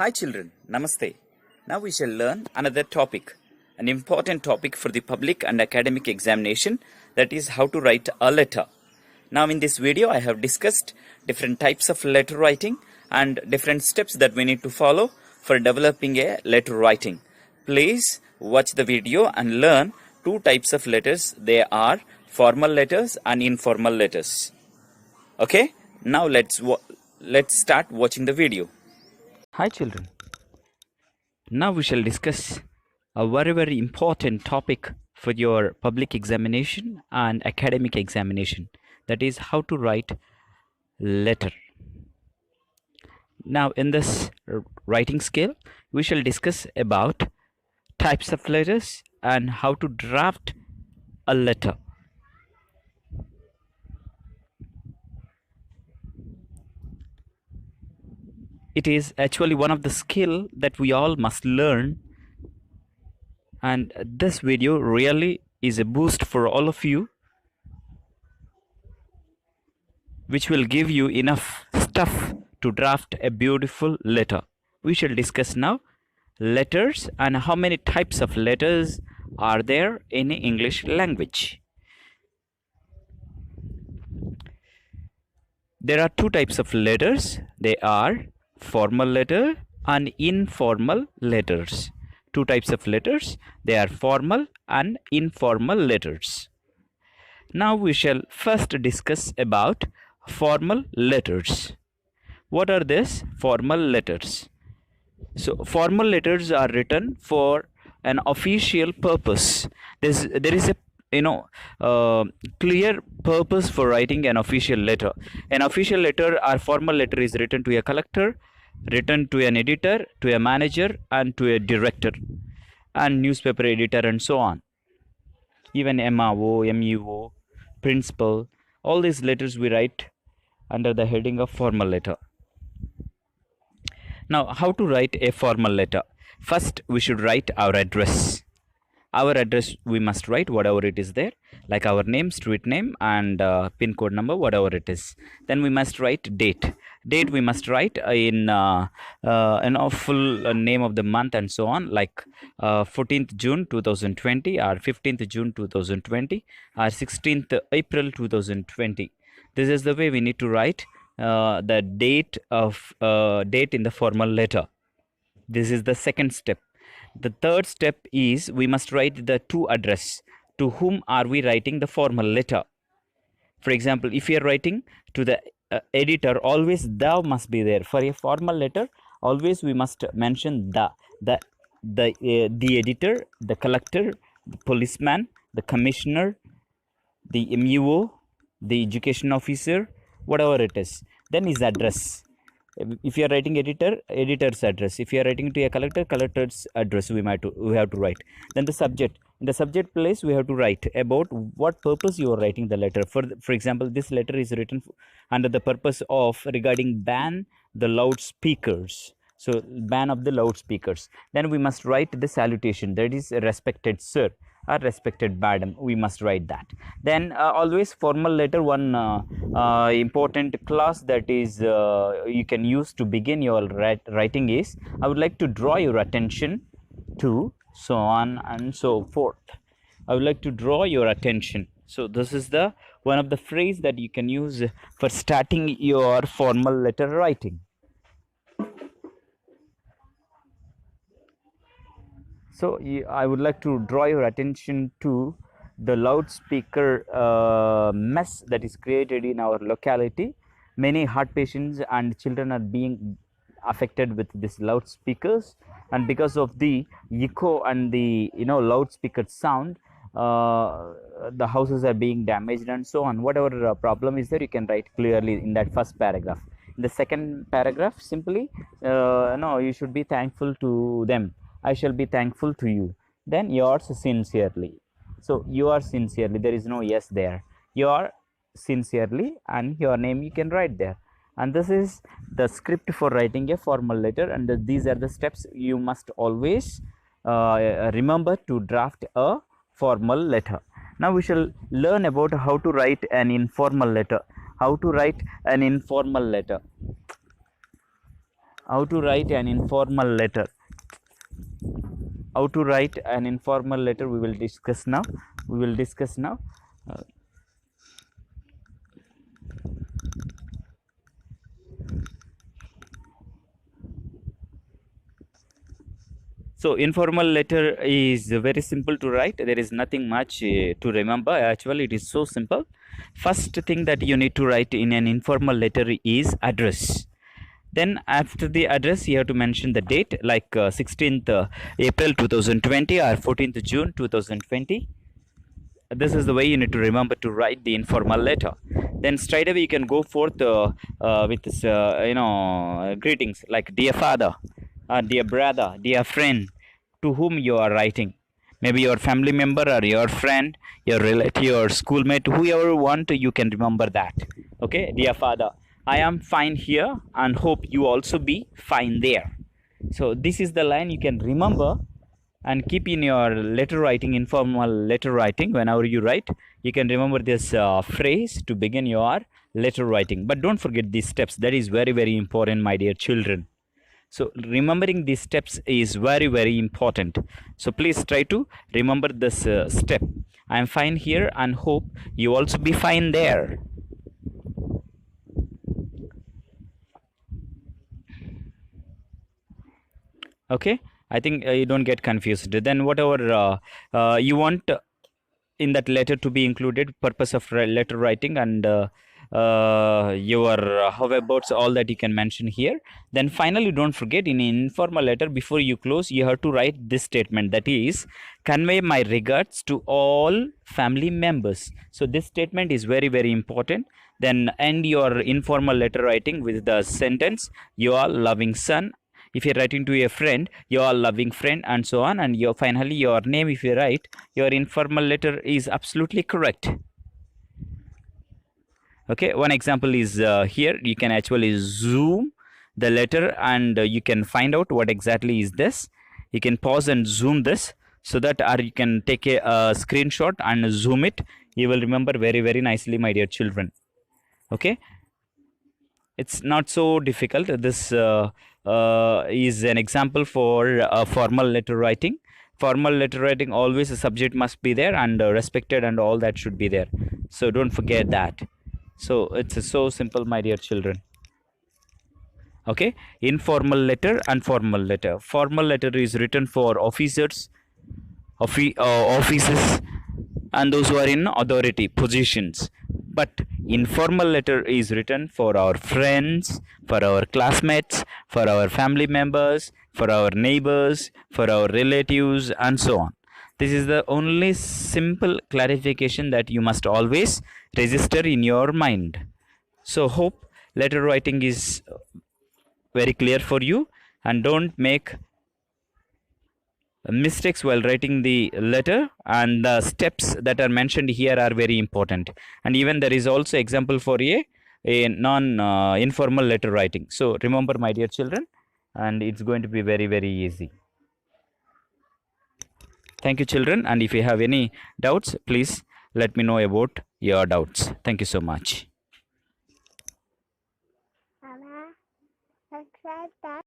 Hi children, Namaste. Now we shall learn another topic, an important topic for the public and academic examination, that is how to write a letter. Now in this video I have discussed different types of letter writing and different steps that we need to follow for developing a letter writing. Please watch the video and learn two types of letters. They are formal letters and informal letters. Okay, now let's start watching the video. Hi children, now we shall discuss a very important topic for your public examination and academic examination, that is how to write letter. Now in this writing scale we shall discuss about types of letters and how to draft a letter. It is actually one of the skill that we all must learn, and this video really is a boost for all of you, which will give you enough stuff to draft a beautiful letter. We shall discuss now letters and how many types of letters are there in English language. There are two types of letters. They are formal letter and informal letters. Two types of letters. They are formal and informal letters. Now we shall first discuss about formal letters. What are these formal letters? So formal letters are written for an official purpose. There is a clear purpose for writing an official letter. An official letter or formal letter is written to a collector, written to an editor, to a manager, and to a director, and newspaper editor, and so on. Even MRO, MEO, principal, all these letters we write under the heading of formal letter. Now, how to write a formal letter? First, we should write our address. Our address we must write whatever it is there, like our name, street name, and pin code number, whatever it is. Then we must write date. Date we must write in full name of the month and so on, like 14th June 2020 or 15th June 2020 or 16th April 2020. This is the way we need to write the date in the formal letter. This is the second step. The third step is we must write the to address. To whom are we writing the formal letter? For example, if you are writing to the editor, always thou must be there. For a formal letter, always we must mention the editor, the collector, the policeman, the commissioner, the MEO, the education officer, whatever it is. Then his address. If you are writing editor, editor's address. If you are writing to a collector, collector's address we have to write. Then the subject. In the subject place we have to write about what purpose you are writing the letter. For example, this letter is written under the purpose of regarding ban the loudspeakers. So ban of the loudspeakers. Then we must write the salutation, that is respected sir or respected madam. We must write that. Then always formal letter, one important clause that is you can use to begin your writing is, I would like to draw your attention to, so on and so forth. I would like to draw your attention. So this is the one of the phrase that you can use for starting your formal letter writing. So I would like to draw your attention to the loudspeaker mess that is created in our locality. Many heart patients and children are being affected with these loudspeakers, and because of the echo and the loudspeaker sound, the houses are being damaged and so on. Whatever problem is there, you can write clearly in that first paragraph. In the second paragraph, simply you should be thankful to them. I shall be thankful to you. Then yours sincerely. So yours sincerely, there is no yes there. Your sincerely and your name you can write there. And this is the script for writing a formal letter, and these are the steps you must always remember to draft a formal letter. Now we shall learn about how to write an informal letter. How to write an informal letter. How to write an informal letter. How to write an informal letter we will discuss now. Uh, so informal letter is very simple to write. There is nothing much to remember. Actually, it is so simple. First thing that you need to write in an informal letter is address. Then after the address, you have to mention the date, like 16th April 2020 or 14th June 2020. This is the way you need to remember to write the informal letter. Then straight away you can go forth with this, greetings like dear father, dear brother, dear friend, to whom you are writing. Maybe your family member or your friend, your relative, your schoolmate, whoever you want, you can remember that. Okay, dear father, I am fine here and hope you also be fine there. So this is the line you can remember and keep in your letter writing, informal letter writing. Whenever you write, you can remember this phrase to begin your letter writing. But don't forget these steps. That is very, very important, my dear children. So remembering these steps is very, very important. So please try to remember this step. I am fine here and hope you also be fine there. Okay, I think you don't get confused. Then whatever you want in that letter to be included, purpose of letter writing, and your hoverboards, all that you can mention here. Then finally, don't forget, in an informal letter, before you close, you have to write this statement, that is, convey my regards to all family members. So this statement is very, very important. Then end your informal letter writing with the sentence, your loving son. If you're writing to a friend, your loving friend, and so on, and your finally your name, if you write, your informal letter is absolutely correct. Okay, one example is here. You can actually zoom the letter and you can find out what exactly is this. You can pause and zoom this, so that, or you can take a screenshot and zoom it. You will remember very, very nicely, my dear children. Okay, it's not so difficult. This is an example for formal letter writing. Formal letter writing, always a subject must be there, and respected and all that should be there. So don't forget that. So it's so simple, my dear children. Okay, informal letter and formal letter. Formal letter is written for officers, offices, and those who are in authority positions. But informal letter is written for our friends, for our classmates, for our family members, for our neighbors, for our relatives, and so on. This is the only simple clarification that you must always register in your mind. So hope letter writing is very clear for you, and don't make mistakes while writing the letter, and the steps that are mentioned here are very important. And even there is also example for a non informal letter writing. So remember, my dear children, and it's going to be very, very easy. Thank you, children, and if you have any doubts, please let me know about your doubts. Thank you so much. Mama, subscribe that.